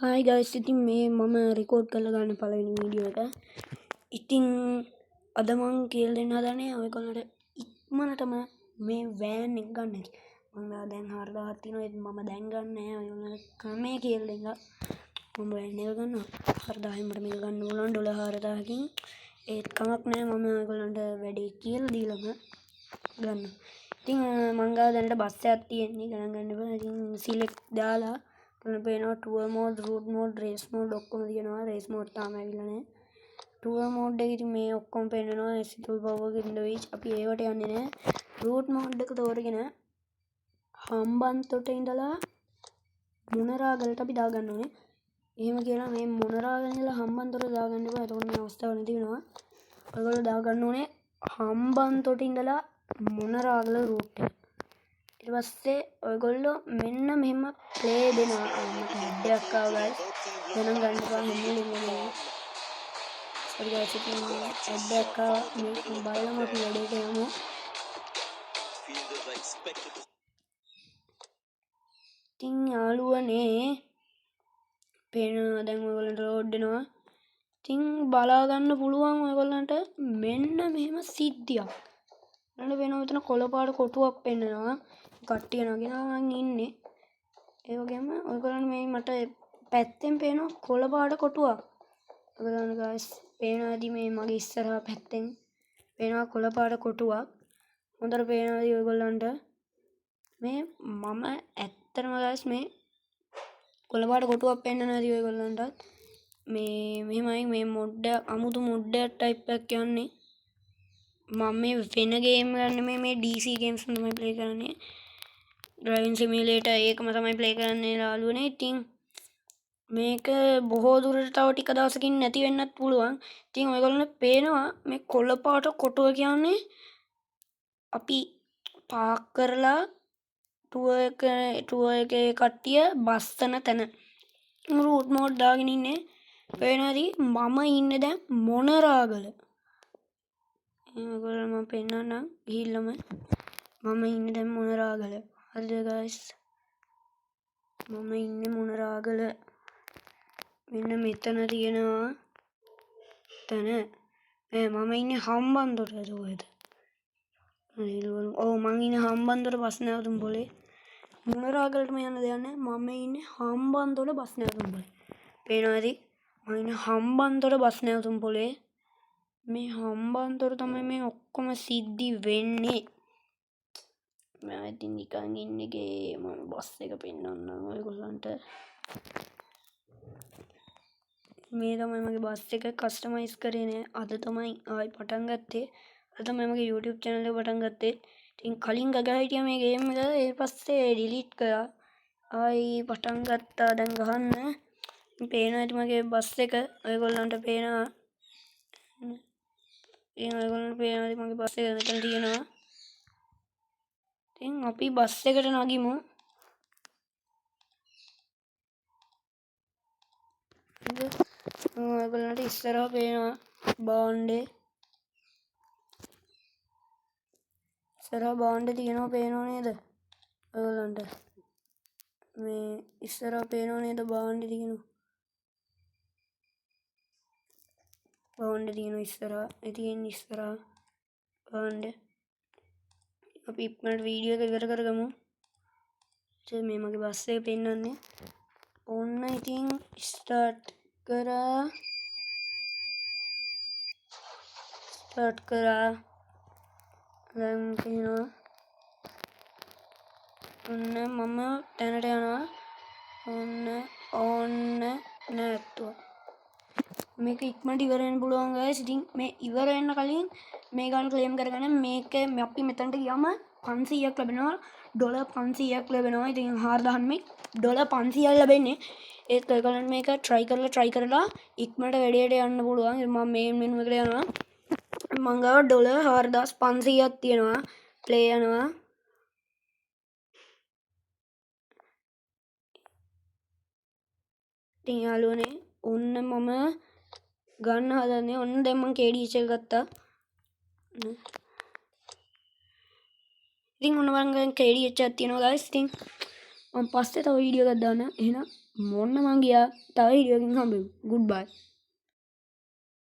Hi guys, ඉතින් මේ මම රෙකෝඩ් කරලා ගන්න පළවෙනි වීඩියෝ එක. ඉතින් අද මම කියලා දෙන්න හදන්නේ ඔයගොල්ලන්ට ඉක්මනටම මේ වෑන් එක ගන්න හැටි. මම දැන් 4000ක් තියෙනවා. ඒත් මම දැන් ගන්න නෑ. ඔයගොල්ලන්ට ක්‍රමය කියලා දෙන්න. මම වෑන් එක ගන්නවා. 4000න් මට මේක ගන්න ඕන ඩොලර් 4000කින්. ඒත් කමක් නෑ. මම ඔයගොල්ලන්ට වැඩේ කියලා දීලාම ගන්න. ඉතින් මං ගාව දැනට බස් එකක් තියෙන්නේ. ගණන් ගන්න බෑ. ඉතින් සිලෙක්ට් දාලා පේනවා tour mode, route mode, race mode ඔක්කොම තියෙනවා. රේස් මෝඩ් තාම ඇවිල්ලා නැහැ. ටුවර් මෝඩ් එකේ ඉතින් මේ ඔක්කොම පේනවා. එසිතුල් පවර් ඉන් ද වීච්. අපි ඒවට යන්නේ නැහැ. රූට් මෝඩ් එක තෝරගෙන හම්බන්තොට ඉඳලා මොනරාගලට අපි දාගන්න ඕනේ. එහෙම කියලා මේ මොනරාගල ඉඳලා හම්බන්තොට දාගන්න බෑ. එතකොට මේ අවස්ථාව නැති වෙනවා. ඔයගොල්ලෝ දාගන්න ඕනේ හම්බන්තොට ඉඳලා මොනරාගල රූට් එක. ඊට පස්සේ ඔයගොල්ලෝ මෙන්න මෙහෙම ප්ලේ දෙනවා. මට හෙඩ් එකක් ආවා ගයිස්. ගණන් ගන්න එපා හැමෝම නේ. සෝරි ගයිස් ඉතින් හෙඩ් එකක් ආවා. මේ බලමු අපි වැඩේට යමු. ඉතින් යාළුවනේ පේනවා දැන් ඔයගොල්ලන්ට ලෝඩ් වෙනවා. ඉතින් බලා ගන්න පුළුවන් ඔයගොල්ලන්ට මෙන්න මෙහෙම සිද්ධියක්. නේද වෙනවා මෙතන කොළපාට කොටුවක් පෙන්නනවා. කට්ටිය නගිනවා මං ඉන්නේ. ඒ වගේම ඔයගොල්ලන් මේ මට පැත්තෙන් පේන කොළපාට කොටුවක්. ඔයගොල්ලන් ගයිස් පේනවාද මේ මගේ ඉස්සරහා පැත්තෙන් පේනවා කොළපාට කොටුවක්. හොඳට පේනවාද ඔයගොල්ලන්ට මේ මම ඇත්තටම ගයිස් මේ කොළපාට කොටුවක් පෙන්නනවාද ඔයගොල්ලන්ට මේ මෙහෙමයි මේ මොඩ් අමුතු මොඩ් ටයිප් එකක් යන්නේ. මම මේ වෙන ගේම් ගන්න මේ DC ගේම්ස් තමයි ප්ලේ කරන්නේ. ඩ්‍රයිවිං සිමියුලේටර් ඒකම තමයි ප්ලේ කරන්නේ ලාළුවනේ. ඉතින් මේක බොහෝ දුරට තව ටික දවසකින් නැති වෙන්නත් පුළුවන්. ඉතින් ඔයගොල්ලන්ට පේනවා මේ කොළපාට කොටුව කියන්නේ අපි පාක් කරලා ටුවර් එකේ කට්ටිය බස්සන තැන. රූට් මෝඩ් දාගෙන ඉන්නේ. පේනවාද මම ඉන්නේ දැන් මොනරාගල. ඔයගොල්ලෝ මම පෙන්නන්නම් ගිහිල්ලාම මම ඉන්නේ දැන් මොනරාගල. හරිද ගයිස් මම ඉන්නේ මොනරාගල. මෙන්න මෙතන තියෙනවා තන මම ඉන්නේ හම්බන්තොට ඇතුළත. ඔව් මං ඉන්නේ හම්බන්තොට බස් නැවතුම් පොලේ. මොනරාගලටම යන්න දෙයක් නැහැ. මම ඉන්නේ හම්බන්තොට බස් නැවතුම් පොලේ. පේනවාද මම ඉන්නේ හම්බන්තොට බස් නැවතුම් පොලේ. මේ හම්බන්තොට තමයි මේ ඔක්කොම සිද්ධි වෙන්නේ. මම ඉතින් නිකන් ඉන්නේ මම බස් එක පෙන්නන්නම් ඔයගොල්ලන්ට. මේ තමයි මගේ බස් එක කස්ටමයිස් කරේ නෑ. අද තමයි ආයි පටන් ගත්තේ. අද තමයි මගේ YouTube channel එක පටන් ගත්තේ. ඉතින් කලින් ගගා හිටියා මේ ගේම් එක. ඊට පස්සේ ඩිලීට් කරා. ආයි පටන් ගත්තා දැන් ගහන්න. පේනවා ඇති මගේ බස් එක. ඔයගොල්ලන්ට පේනවා. ඉතින් ඔයගොල්ලන්ට පේනවා මගේ බස් එක මෙතන තියෙනවා. ඉතින් අපි බස් එකට නගිමු. ඔයගොල්ලන්ට ඉස්සරහ පේනවා බාණ්ඩේ. ඉස්සරහ බාණ්ඩේ තියෙනවා පේනව නේද? ඔයගොල්ලන්ට මේ ඉස්සරහ පේනව නේද බාණ්ඩේ තියෙනවා. බාණ්ඩේ තියෙනවා ඉස්සරහ. ඉතින් ඉස්සරහ බාණ්ඩේ. අපි ඉක්මනට වීඩියෝ එක ඉවර කරගමු. මේ මගේ බස් එක පෙන්නන්නේ. ඔන්න ඉතින් ස්ටාර්ට් කරා. දැන් කියනවා ඔන්න මම තැනට යනවා. ඔන්න නැත්තුවා. මේක ඉක්මනට ඉවර වෙන්න පුළුවන් ගයිස්. ඉතින් මේ ඉවර වෙන්න කලින් මේ ගන්න ක්ලේම් කරගන්න. මේක අපි මෙතනට ගියාම 500ක් ලැබෙනවා. ඩොලර් 500ක් ලැබෙනවා. ඉතින් 4000 මේ ඩොලර් 500ක් ලැබෙන්නේ. ඒත් ඔයගොල්ලන් මේක try කරලා ඉක්මනට වැඩේට යන්න පුළුවන්. මම මේ මෙනු එකට යනවා. මං ගාව ඩොලර් 4500ක් තියෙනවා. ප්ලේ යනවා. ඉතින් යාළුවනේ ඔන්න මම ගන්න හදන්නේ. ඔන්න දැන් මං KDH එක ගත්තා. ඉතින් ඔන්න මං KDH එකක් තියෙනවා guys. ඉතින් මම පස්සේ තව වීඩියෝ එකක් දාන්න. එහෙනම් මොන්න මං ගියා. තව වීඩියෝ එකකින් හම්බෙමු. ගුඩ් බයි.